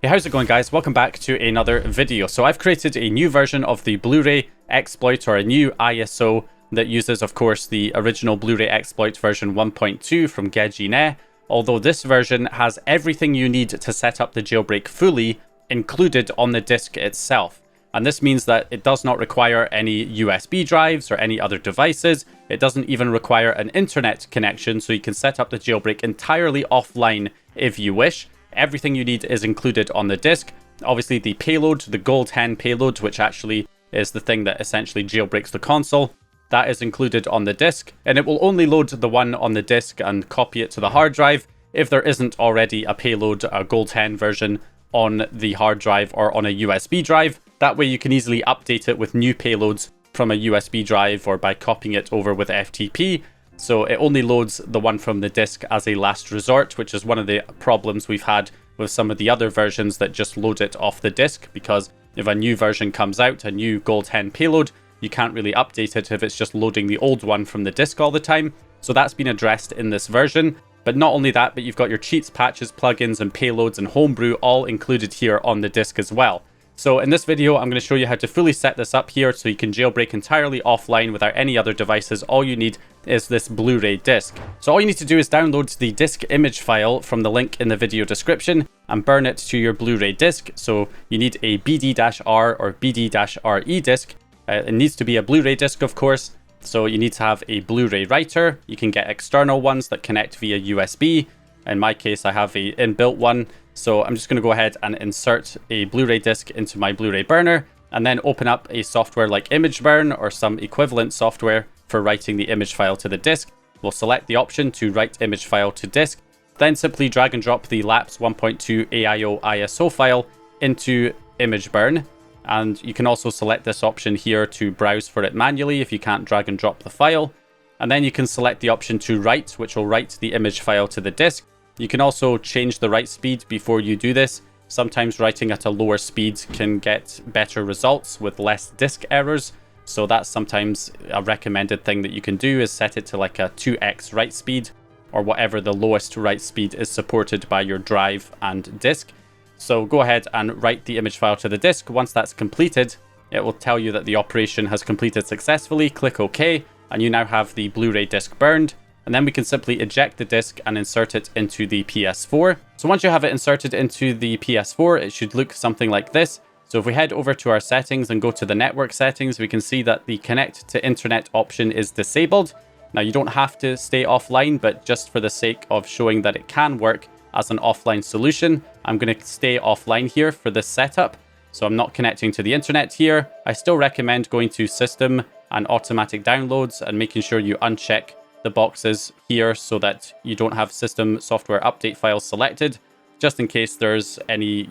Hey, how's it going, guys? Welcome back to another video. So I've created a new version of the Blu-ray exploit, or a new ISO that uses, of course, the original Blu-ray exploit version 1.2 from GoldHEN, although this version has everything you need to set up the jailbreak fully included on the disk itself. And this means that it does not require any USB drives or any other devices. It doesn't even require an internet connection, so you can set up the jailbreak entirely offline if you wish. Everything you need is included on the disk. Obviously the payload, the GoldHEN payload, which actually is the thing that essentially jailbreaks the console, that is included on the disk, and it will only load the one on the disk and copy it to the hard drive if there isn't already a payload, a GoldHEN version on the hard drive or on a USB drive. That way you can easily update it with new payloads from a USB drive or by copying it over with FTP. So it only loads the one from the disk as a last resort, which is one of the problems we've had with some of the other versions that just load it off the disk, because if a new version comes out, a new GoldHEN payload, you can't really update it if it's just loading the old one from the disk all the time. So that's been addressed in this version. But not only that, but you've got your cheats, patches, plugins, and payloads and Homebrew all included here on the disk as well. So in this video, I'm going to show you how to fully set this up here so you can jailbreak entirely offline without any other devices. All you need is this Blu-ray disc. So all you need to do is download the disk image file from the link in the video description and burn it to your Blu-ray disc. So you need a BD-R or BD-RE disc. It needs to be a Blu-ray disc, of course. So you need to have a Blu-ray writer. You can get external ones that connect via USB. In my case, I have a inbuilt one. So I'm just going to go ahead and insert a Blu-ray disc into my Blu-ray burner, and then open up a software like ImageBurn or some equivalent software for writing the image file to the disk. We'll select the option to write image file to disk, then simply drag and drop the LAPS 1.2 AIO ISO file into ImageBurn. And you can also select this option here to browse for it manually if you can't drag and drop the file. And then you can select the option to write, which will write the image file to the disk. You can also change the write speed before you do this. Sometimes writing at a lower speed can get better results with less disk errors. So that's sometimes a recommended thing that you can do, is set it to like a 2x write speed, or whatever the lowest write speed is supported by your drive and disk. So go ahead and write the image file to the disk. Once that's completed, it will tell you that the operation has completed successfully. Click OK, and you now have the Blu-ray disc burned. And then we can simply eject the disc and insert it into the PS4. So once you have it inserted into the PS4, it should look something like this. So if we head over to our settings and go to the network settings, we can see that the connect to internet option is disabled. Now you don't have to stay offline, but just for the sake of showing that it can work as an offline solution, I'm going to stay offline here for this setup. So I'm not connecting to the internet here. I still recommend going to System and Automatic Downloads and making sure you uncheck the boxes here so that you don't have system software update files selected, just in case there's any,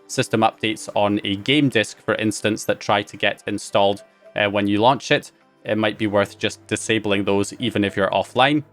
system updates on a game disk, for instance, that try to get installed when you launch it. It might be worth just disabling those even if you're offline.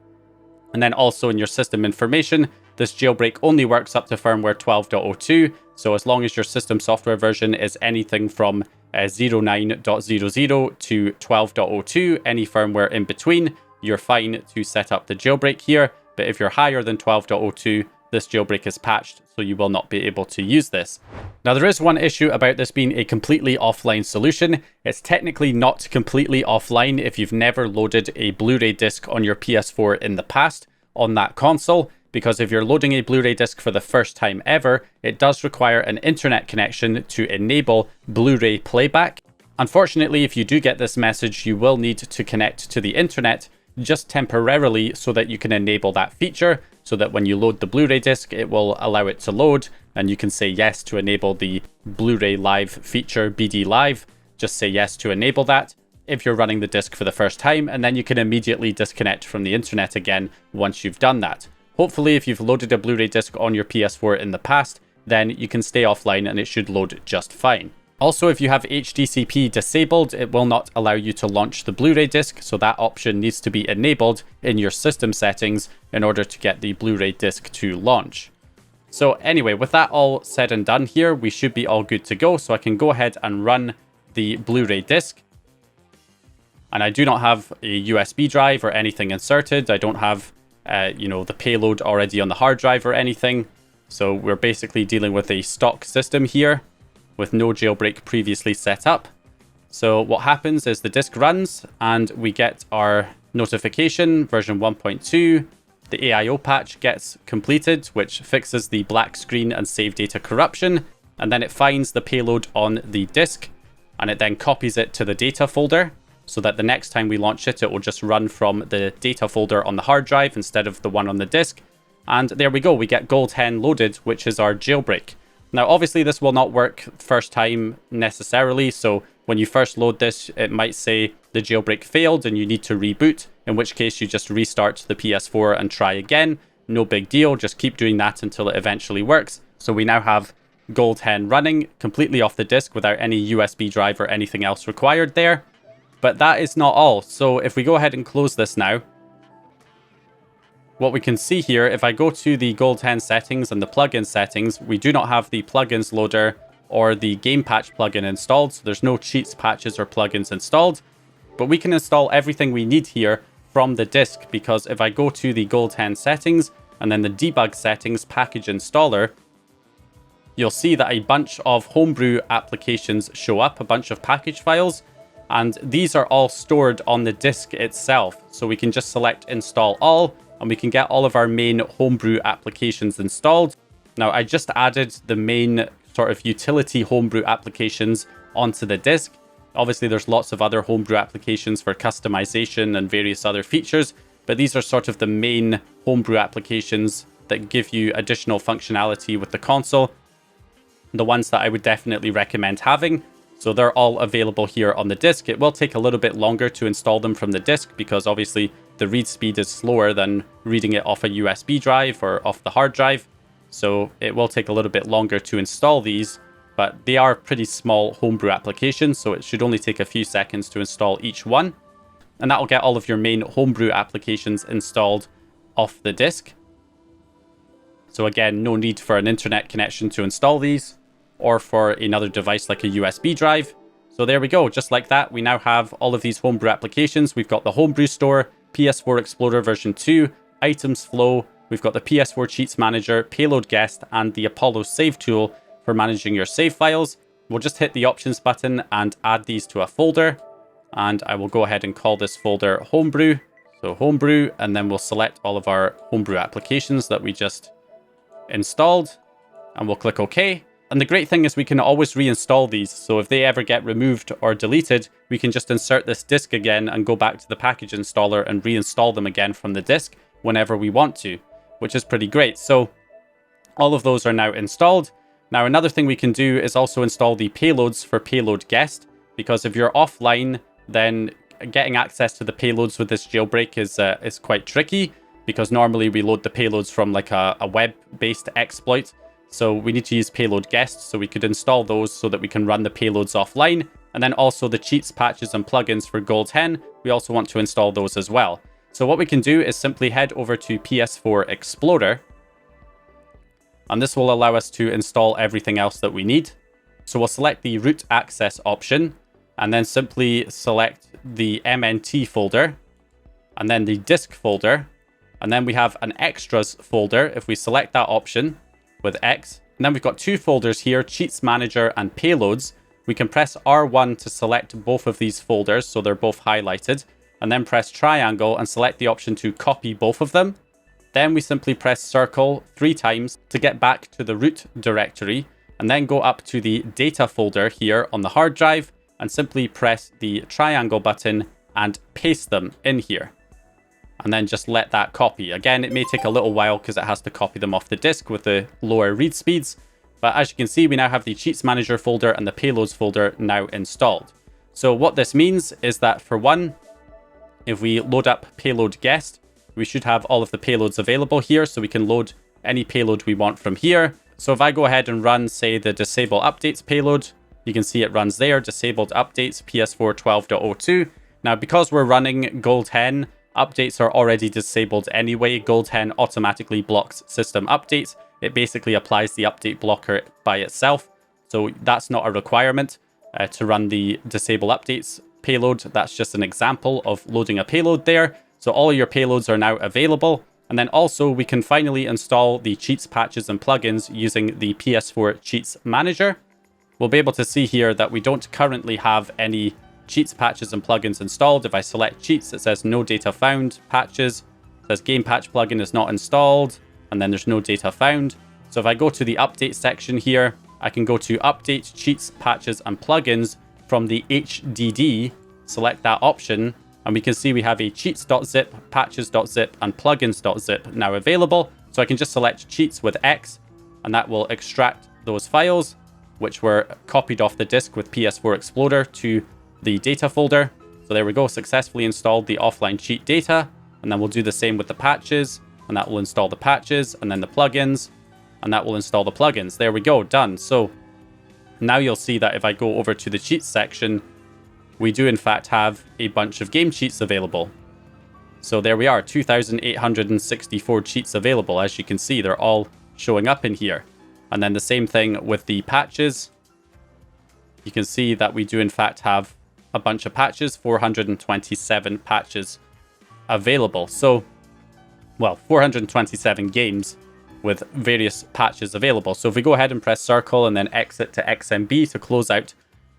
And then also in your system information, this jailbreak only works up to firmware 12.02. So as long as your system software version is anything from 09.00 to 12.02, any firmware in between, you're fine to set up the jailbreak here. But if you're higher than 12.02, this jailbreak is patched, so you will not be able to use this. Now, there is one issue about this being a completely offline solution. It's technically not completely offline if you've never loaded a Blu-ray disc on your PS4 in the past on that console, because if you're loading a Blu-ray disc for the first time ever, it does require an internet connection to enable Blu-ray playback. Unfortunately, if you do get this message, you will need to connect to the internet just temporarily so that you can enable that feature, so that when you load the Blu-ray disc, it will allow it to load and you can say yes to enable the Blu-ray Live feature, BD Live. Just say yes to enable that if you're running the disc for the first time, and then you can immediately disconnect from the internet again once you've done that. Hopefully, if you've loaded a Blu-ray disc on your PS4 in the past, then you can stay offline and it should load just fine. Also, if you have HDCP disabled, it will not allow you to launch the Blu-ray disc, so that option needs to be enabled in your system settings in order to get the Blu-ray disc to launch. So anyway, with that all said and done here, we should be all good to go. So I can go ahead and run the Blu-ray disc. And I do not have a USB drive or anything inserted. I don't have, the payload already on the hard drive or anything. So we're basically dealing with a stock system here with no jailbreak previously set up. So what happens is the disk runs and we get our notification, version 1.2. The AIO patch gets completed, which fixes the black screen and save data corruption. And then it finds the payload on the disk and it then copies it to the data folder so that the next time we launch it, it will just run from the data folder on the hard drive instead of the one on the disk. And there we go, we get GoldHEN loaded, which is our jailbreak. Now, obviously, this will not work first time necessarily. So when you first load this, it might say the jailbreak failed and you need to reboot, in which case you just restart the PS4 and try again. No big deal, just keep doing that until it eventually works. So we now have GoldHEN running completely off the disk without any USB drive or anything else required there. But that is not all. So if we go ahead and close this now, what we can see here, if I go to the GoldHEN settings and the plugin settings, we do not have the plugins loader or the game patch plugin installed. So there's no cheats, patches, or plugins installed. But we can install everything we need here from the disk, because if I go to the GoldHEN settings and then the debug settings package installer, you'll see that a bunch of Homebrew applications show up, a bunch of package files, and these are all stored on the disk itself. So we can just select install all, and we can get all of our main Homebrew applications installed. Now, I just added the main sort of utility Homebrew applications onto the disk. Obviously, there's lots of other Homebrew applications for customization and various other features, but these are sort of the main Homebrew applications that give you additional functionality with the console. The ones that I would definitely recommend having. So they're all available here on the disk. It will take a little bit longer to install them from the disk because obviously the read speed is slower than reading it off a USB drive or off the hard drive. So it will take a little bit longer to install these, but they are pretty small Homebrew applications, so it should only take a few seconds to install each one. And that will get all of your main Homebrew applications installed off the disk. So again, no need for an internet connection to install these, or for another device like a USB drive. So there we go, just like that, we now have all of these Homebrew applications. We've got the Homebrew Store, PS4 Explorer version 2, Items Flow, we've got the PS4 Cheats Manager, Payload Guest, and the Apollo Save Tool for managing your save files. We'll just hit the Options button and add these to a folder. And I will go ahead and call this folder Homebrew. So Homebrew, and then we'll select all of our Homebrew applications that we just installed, and we'll click OK. And the great thing is we can always reinstall these. So if they ever get removed or deleted, we can just insert this disk again and go back to the package installer and reinstall them again from the disk whenever we want to, which is pretty great. So all of those are now installed. Now, another thing we can do is also install the payloads for Payload Guest, because if you're offline, then getting access to the payloads with this jailbreak is quite tricky, because normally we load the payloads from like a web-based exploit. So we need to use Payload Guest, so we could install those so that we can run the payloads offline. And then also the cheats, patches, and plugins for GoldHEN, we also want to install those as well. So what we can do is simply head over to PS4 Explorer, and this will allow us to install everything else that we need. So we'll select the root access option, and then simply select the MNT folder, and then the disk folder, and then we have an extras folder if we select that option with X. And then we've got two folders here, Cheats Manager and Payloads. We can press R1 to select both of these folders, so they're both highlighted, and then press triangle and select the option to copy both of them. Then we simply press circle 3 times to get back to the root directory, and then go up to the data folder here on the hard drive and simply press the triangle button and paste them in here. And then just let that copy. Again, it may take a little while because it has to copy them off the disk with the lower read speeds. But as you can see, we now have the Cheats Manager folder and the Payloads folder now installed. So what this means is that for one, if we load up Payload Guest, we should have all of the payloads available here, so we can load any payload we want from here. So if I go ahead and run, say, the Disable Updates payload, you can see it runs there, Disabled Updates PS4 12.02. Now, because we're running GoldHEN, updates are already disabled anyway. GoldHEN automatically blocks system updates. It basically applies the update blocker by itself. So that's not a requirement to run the Disable Updates payload. That's just an example of loading a payload there. So all of your payloads are now available. And then also we can finally install the cheats, patches, and plugins using the PS4 Cheats Manager. We'll be able to see here that we don't currently have any cheats, patches, and plugins installed. If I select cheats, it says no data found. Patches, it says game patch plugin is not installed, and then there's no data found. So if I go to the update section here, I can go to update cheats, patches, and plugins from the HDD, select that option, and we can see we have a cheats.zip, patches.zip, and plugins.zip now available. So I can just select cheats with X, and that will extract those files, which were copied off the disk with PS4 Explorer to the data folder. So there we go, successfully installed the offline cheat data. And then we'll do the same with the patches, and that will install the patches, and then the plugins, and that will install the plugins. There we go, done. So now you'll see that if I go over to the cheats section, we do in fact have a bunch of game cheats available. So there we are, 2,864 cheats available. As you can see, they're all showing up in here. And then the same thing with the patches. You can see that we do in fact have a bunch of patches, 427 patches available. So, well, 427 games with various patches available. So if we go ahead and press circle and then exit to XMB to close out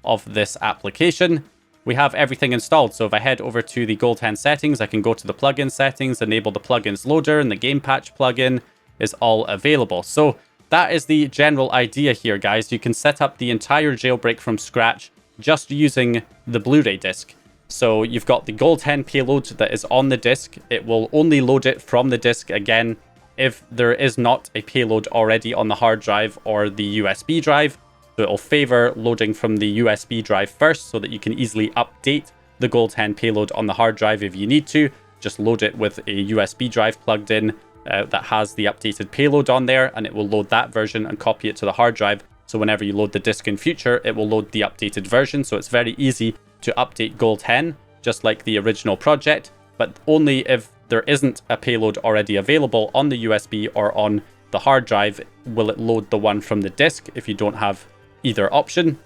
of this application, we have everything installed. So if I head over to the GoldHEN settings, I can go to the plugin settings, enable the plugins loader, and the game patch plugin is all available. So that is the general idea here, guys. You can set up the entire jailbreak from scratch just using the Blu-ray disc. So you've got the GoldHEN payload that is on the disc. It will only load it from the disc again if there is not a payload already on the hard drive or the USB drive. So it'll favor loading from the USB drive first so that you can easily update the GoldHEN payload on the hard drive if you need to. Just load it with a USB drive plugged in that has the updated payload on there, and it will load that version and copy it to the hard drive. So whenever you load the disc in future, it will load the updated version. So it's very easy to update GoldHEN, just like the original project, but only if there isn't a payload already available on the USB or on the hard drive will it load the one from the disc if you don't have either option.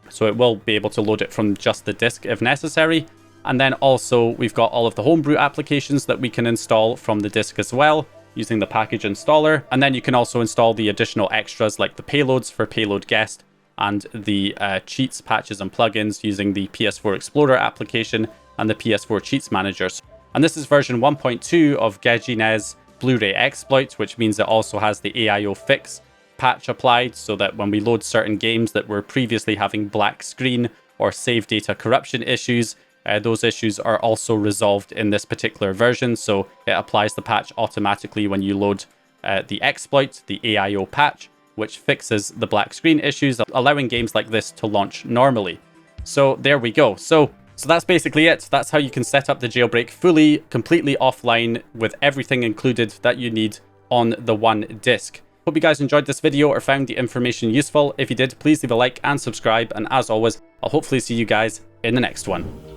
So it will be able to load it from just the disc if necessary. And then also we've got all of the Homebrew applications that we can install from the disc as well using the package installer. And then you can also install the additional extras like the payloads for Payload Guest and the cheats, patches, and plugins using the PS4 Explorer application and the PS4 Cheats Manager. And this is version 1.2 of GoldHEN's Blu-ray exploit, which means it also has the AIO fix patch applied so that when we load certain games that were previously having black screen or save data corruption issues, those issues are also resolved in this particular version. So it applies the patch automatically when you load the exploit, the AIO patch, which fixes the black screen issues, allowing games like this to launch normally. So there we go. So that's basically it. That's how you can set up the jailbreak fully, completely offline with everything included that you need on the one disc. Hope you guys enjoyed this video or found the information useful. If you did, please leave a like and subscribe. And as always, I'll hopefully see you guys in the next one.